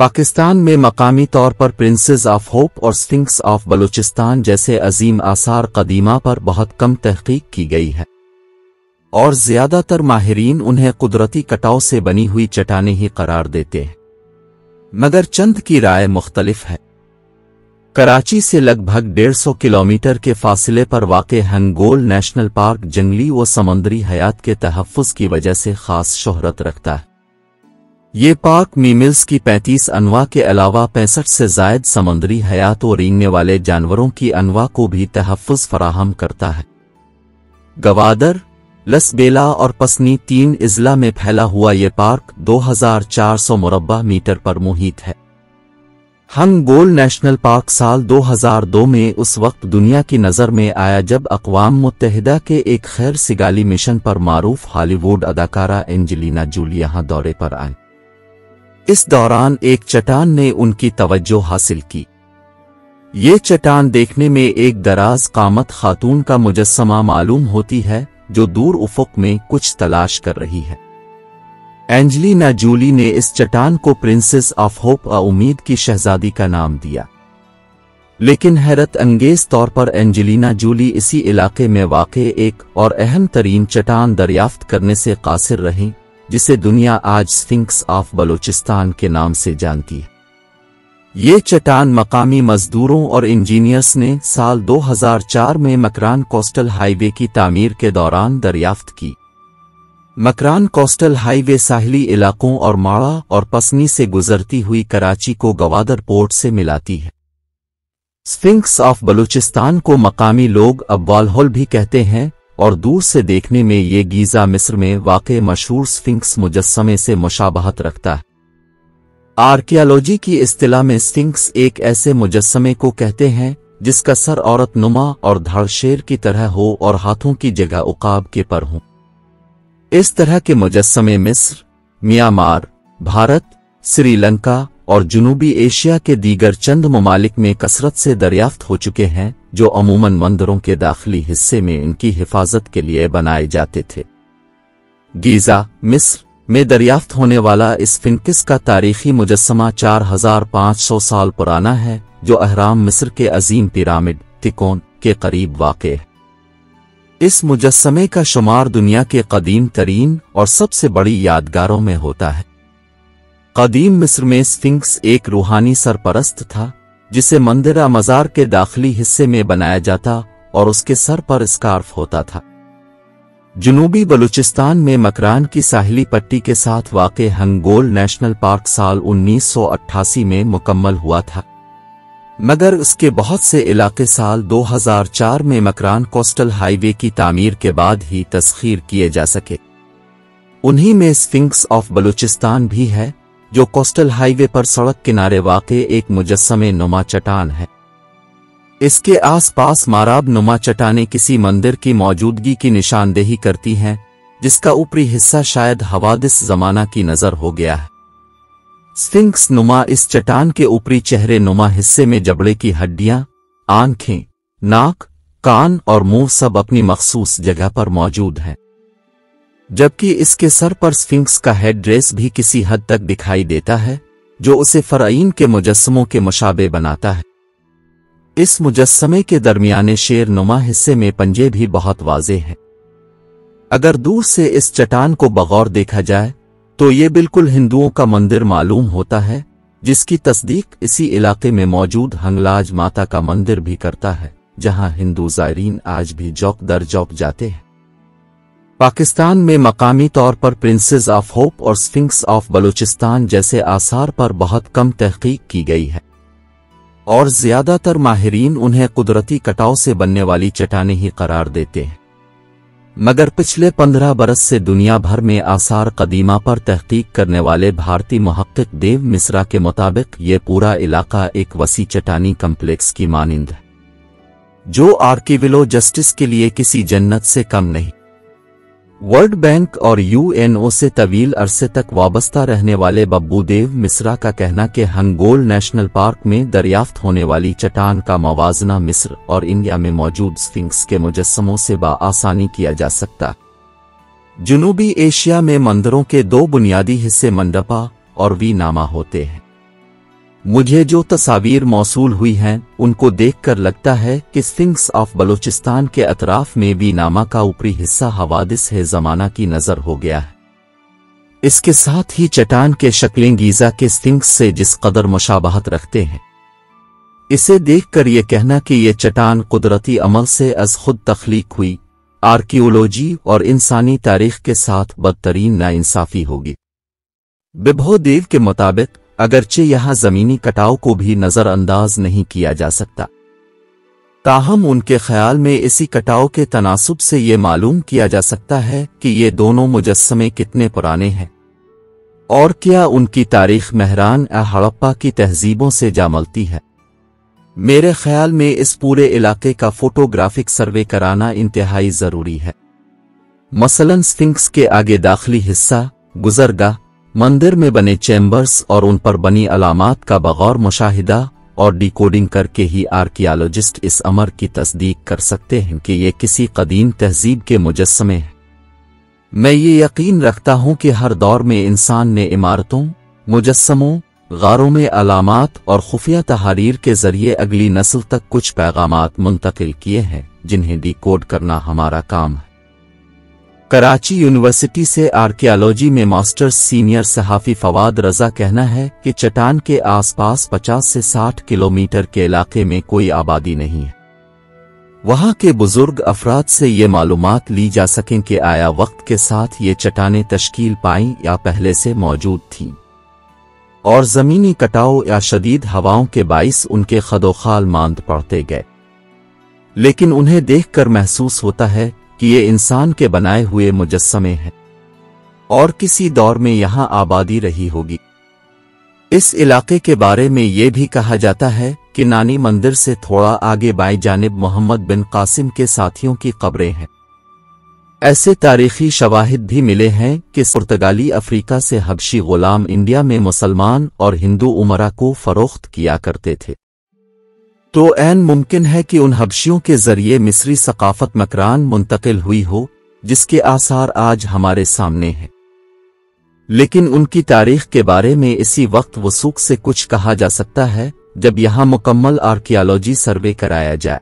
पाकिस्तान में मकामी तौर पर प्रिंसेस ऑफ होप और स्फिंक्स ऑफ बलूचिस्तान जैसे अजीम आसार कदीमा पर बहुत कम तहकीक की गई है और ज़्यादातर माहिरीन उन्हें कुदरती कटाव से बनी हुई चट्टानें ही करार देते हैं, मगर चंद की राय मुख्तलिफ है। कराची से लगभग 150 किलोमीटर के फासले पर वाक़े हंगोल नेशनल पार्क जंगली व समुद्री हयात के तहफ़्फ़ुज़ की वजह से ख़ास शोहरत रखता है। ये पार्क मीमिल्स की 35 अनवा के अलावा 65 से ज़ायद समुद्री हयात और रेंगने वाले जानवरों की अनवा को भी तहफ़्फ़ुज़ फराहम करता है। गवादर, लसबेला और पसनी 3 इज़ला में फैला हुआ ये पार्क 2400 मुरब्बा मीटर पर मुहित है। हंगोल नेशनल पार्क साल 2002 में उस वक्त दुनिया की नज़र में आया जब अक़वाम मुत्तहिदा के एक खैर सिगाली मिशन पर मारूफ हॉलीवुड अदाकारा एंजेलिना जूली यहाँ दौरे पर आई। इस दौरान एक चट्टान ने उनकी तवज्जो हासिल की। ये चट्टान देखने में एक दराज कामत खातून का मुजस्समा मालूम होती है जो दूर उफ़ुक में कुछ तलाश कर रही है। एंजेलिना जूली ने इस चट्टान को प्रिंसेस ऑफ होप उम्मीद की शहजादी का नाम दिया, लेकिन हैरत अंगेज तौर पर एंजेलिना जूली इसी इलाके में वाक़े एक और अहम तरीन चट्टान दरियाफ्त करने से कासिर रहीं, जिसे दुनिया आज स्फिंक्स ऑफ बलूचिस्तान के नाम से जानती है। ये चट्टान मकामी मजदूरों और इंजीनियर्स ने साल 2004 में मकरान कोस्टल हाईवे की तामीर के दौरान दरियाफ्त की। मकरान कोस्टल हाईवे साहिली इलाकों और माड़ा और पसनी से गुजरती हुई कराची को गवादर पोर्ट से मिलाती है। स्फिंक्स ऑफ बलूचिस्तान को मकामी लोग अब्वालहोल भी कहते हैं और दूर से देखने में ये गीज़ा मिस्र में वाक़े मशहूर स्फिंक्स मुजस्समे से मुशाबहत रखता है। आर्कियोलॉजी की इस्तिलाह में स्फिंक्स एक ऐसे मुजस्समे को कहते हैं जिसका सर औरत नुमा और धड़ शेर की तरह हो और हाथों की जगह उकाब के पर हों। इस तरह के मुजस्समे मिस्र, म्यांमार, भारत, श्रीलंका और जनूबी एशिया के दीगर चंद ममालिक में कसरत से दरियाफ्त हो चुके हैं, जो अमूमन मंदिरों के दाखिली हिस्से में इनकी हिफाजत के लिए बनाए जाते थे। गीज़ा, मिस्र में दरियाफ्त होने वाला इस स्फिंक्स का तारीखी मुजस्समा 4500 साल पुराना है, जो अहराम मिस्र के अजीम पिरामिड तिकोन के करीब वाक़े है। इस मुजस्समे का शुमार दुनिया के कदीम तरीन और सबसे बड़ी यादगारों में होता है। कदीम मिस्र में स्फिंक्स एक रूहानी सरपरस्त था, जिसे मंदिर मज़ार के दाखिली हिस्से में बनाया जाता और उसके सर पर स्कार्फ होता था। जनूबी बलूचिस्तान में मकरान की साहिली पट्टी के साथ वाक़े हंगोल नेशनल पार्क साल 1988 में मुकम्मल हुआ था, मगर उसके बहुत से इलाके साल 2004 में मकरान कोस्टल हाईवे की तामीर के बाद ही तस्खीर किए जा सके। उन्हीं में स्फिंक्स ऑफ बलूचिस्तान भी है, जो कोस्टल हाईवे पर सड़क किनारे वाक़े एक मुजस्समे नुमा चट्टान है। इसके आसपास माराब नुमा चट्टानें किसी मंदिर की मौजूदगी की निशानदेही करती हैं, जिसका ऊपरी हिस्सा शायद हवादिस ज़माना की नज़र हो गया है। स्फिंक्स नुमा इस चट्टान के ऊपरी चेहरे नुमा हिस्से में जबड़े की हड्डियां, आंखें, नाक, कान और मुंह सब अपनी मखसूस जगह पर मौजूद हैं, जबकि इसके सर पर स्फिंक्स का हेड ड्रेस भी किसी हद तक दिखाई देता है, जो उसे फ़राईन के मुजस्समों के मुशाबे बनाता है। इस मुजस्समे के दरमियाने शेर नुमा हिस्से में पंजे भी बहुत वाज़े हैं। अगर दूर से इस चट्टान को बगौर देखा जाए तो ये बिल्कुल हिंदुओं का मंदिर मालूम होता है, जिसकी तस्दीक इसी इलाके में मौजूद हंगलाज माता का मंदिर भी करता है, जहां हिंदू ज़ायरीन आज भी जौक दर जौक जाते हैं। पाकिस्तान में मकामी तौर पर प्रिंसेस ऑफ होप और स्फिंक्स ऑफ बलूचिस्तान जैसे आसार पर बहुत कम तहकीक की गई है और ज़्यादातर माहिरीन उन्हें कुदरती कटाव से बनने वाली चट्टानें ही करार देते हैं, मगर पिछले 15 बरस से दुनिया भर में आसार कदीमा पर तहकीक करने वाले भारतीय मुहक्किक देव मिश्रा के मुताबिक ये पूरा इलाका एक वसी चट्टानी कम्प्लेक्स की मानिंद है, जो आर्कियोलॉजिस्ट्स जस्टिस के लिए किसी जन्नत से कम नहीं। वर्ल्ड बैंक और यूएनओ से तवील अरसे तक वाबस्ता रहने वाले बब्बू देव मिश्रा का कहना कि हंगोल नेशनल पार्क में दरियाफ्त होने वाली चट्टान का मवाजना मिस्र और इंडिया में मौजूद स्फिंक्स के मुजस्समों से बआसानी किया जा सकता। जनूबी एशिया में मंदिरों के 2 बुनियादी हिस्से मंडपा और वी नामा होते हैं। مجھے جو تصاویر موصول ہوئی ہیں ان کو دیکھ کر لگتا ہے کہ سفنکس آف بلوچستان کے اطراف میں بھی نامہ کا اوپری حصہ حوادث ہے زمانہ کی نظر ہو گیا ہے۔ اس کے ساتھ ہی چٹان کے شکلیں گیزا کے سفنکس سے جس قدر مشابہت رکھتے ہیں، اسے دیکھ کر یہ کہنا کہ یہ چٹان قدرتی عمل سے از خود تخلیق ہوئی، آرکیولوجی اور انسانی تاریخ کے ساتھ بدترین ناانصافی ہوگی۔ ببھو دیو کے مطابق اگرچہ یہاں زمینی کٹاؤ کو بھی نظر انداز نہیں کیا جا سکتا، تاہم ان کے خیال میں اسی کٹاؤ کے تناسب سے یہ معلوم کیا جا سکتا ہے کہ یہ دونوں مجسمے کتنے پرانے ہیں اور کیا ان کی تاریخ مہران ہڑپا کی تہذیبوں سے جا ملتی ہے۔ میرے خیال میں اس پورے علاقے کا فوٹوگرافک سروے کرانا انتہائی ضروری ہے۔ مثلاً سفنکس کے آگے داخلی حصہ، گزرگاہ، مندر میں بنے چیمبرز اور ان پر بنی علامات کا بغور مشاہدہ اور ڈیکوڈنگ کر کے ہی آرکیالوجسٹ اس امر کی تصدیق کر سکتے ہیں کہ یہ کسی قدیم تہذیب کے مجسمے ہیں۔ میں یہ یقین رکھتا ہوں کہ ہر دور میں انسان نے عمارتوں، مجسموں، غاروں میں علامات اور خفیہ تحاریر کے ذریعے اگلی نسل تک کچھ پیغامات منتقل کیے ہیں جنہیں ڈی کوڈ کرنا ہمارا کام ہے۔ کراچی یونیورسٹی سے آرکیالوجی میں ماسٹرز سینئر صحافی فواد رضا کہنا ہے کہ چٹان کے آس پاس 50 سے 60 کلومیٹر کے علاقے میں کوئی آبادی نہیں ہے۔ وہاں کے بزرگ افراد سے یہ معلومات لی جا سکیں کہ آیا وقت کے ساتھ یہ چٹانیں تشکیل پائیں یا پہلے سے موجود تھیں، اور زمینی کٹاؤ یا شدید ہواؤں کے باعث ان کے خدوخال ماند پڑتے گئے، لیکن انہیں دیکھ کر محسوس ہوتا ہے کہ یہ انسان کے بنائے ہوئے مجسمے ہیں اور کسی دور میں یہاں آبادی رہی ہوگی۔ اس علاقے کے بارے میں یہ بھی کہا جاتا ہے کہ نانی مندر سے تھوڑا آگے بائیں جانب محمد بن قاسم کے ساتھیوں کی قبریں ہیں۔ ایسے تاریخی شواہد بھی ملے ہیں کہ پرتگالی افریقہ سے حبشی غلام انڈیا میں مسلمان اور ہندو امراء کو فروخت کیا کرتے تھے، تو عین ممکن ہے کہ ان حبشیوں کے ذریعے مصری ثقافت مکران منتقل ہوئی ہو جس کے آثار آج ہمارے سامنے ہیں، لیکن ان کی تاریخ کے بارے میں اسی وقت وثوق سے کچھ کہا جا سکتا ہے جب یہاں مکمل آرکیالوجی سروے کرایا جائے۔